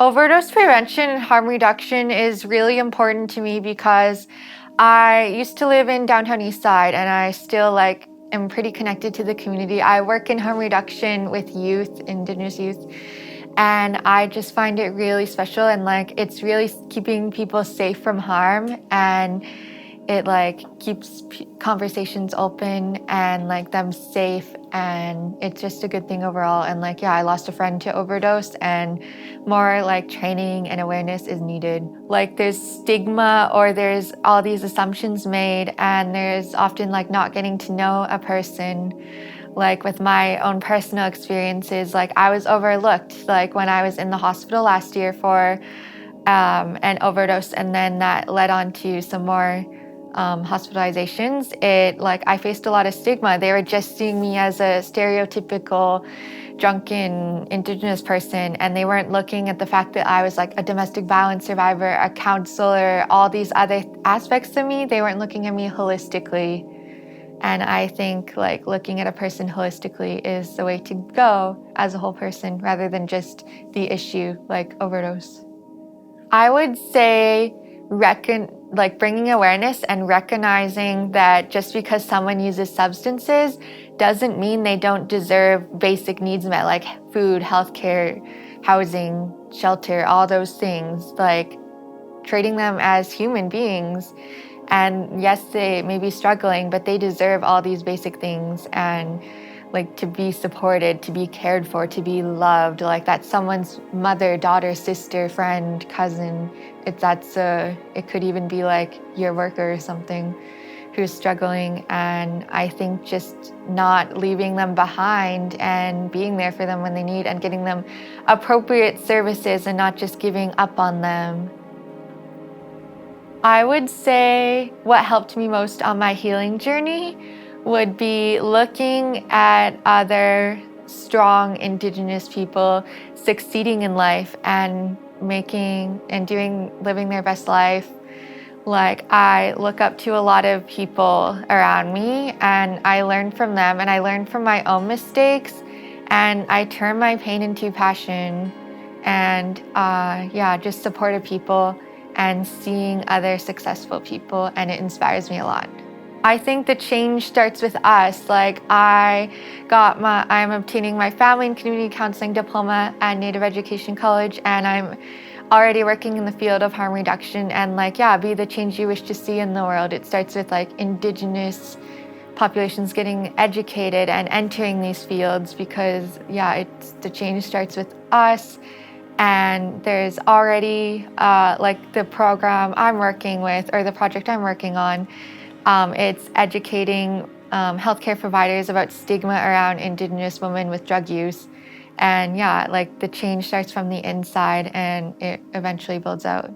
Overdose prevention and harm reduction is really important to me because I used to live in downtown East Side and I still am pretty connected to the community. I work in harm reduction with youth, Indigenous youth, and I just find it really special and it's really keeping people safe from harm, and it keeps conversations open and them safe, and it's just a good thing overall. And yeah, I lost a friend to overdose, and more training and awareness is needed. There's stigma, or there's all these assumptions made, and there's often not getting to know a person. With my own personal experiences, I was overlooked when I was in the hospital last year for an overdose, and then that led on to some more hospitalizations. I faced a lot of stigma. They were just seeing me as a stereotypical drunken Indigenous person, and they weren't looking at the fact that I was a domestic violence survivor, a counselor, all these other aspects of me. They weren't looking at me holistically. And I think looking at a person holistically is the way to go as a whole person, rather than just the issue like overdose. I would say bringing awareness and recognizing that just because someone uses substances doesn't mean they don't deserve basic needs met, like food, healthcare, housing, shelter, all those things. Treating them as human beings. And yes, they may be struggling, but they deserve all these basic things, and to be supported, to be cared for, to be loved. That's someone's mother, daughter, sister, friend, cousin. It could even be your worker or something who's struggling. And I think just not leaving them behind and being there for them when they need, and getting them appropriate services and not just giving up on them. I would say what helped me most on my healing journey would be looking at other strong Indigenous people succeeding in life and living their best life. I look up to a lot of people around me, and I learn from them, and I learn from my own mistakes, and I turn my pain into passion, and just supportive people and seeing other successful people, and it inspires me a lot. I think the change starts with us. I'm obtaining my family and community counseling diploma at Native Education College, and I'm already working in the field of harm reduction, and be the change you wish to see in the world. It starts with Indigenous populations getting educated and entering these fields, because the change starts with us. And there's already the program I'm working with, or the project I'm working on, it's educating healthcare providers about stigma around Indigenous women with drug use. And the change starts from the inside, and it eventually builds out.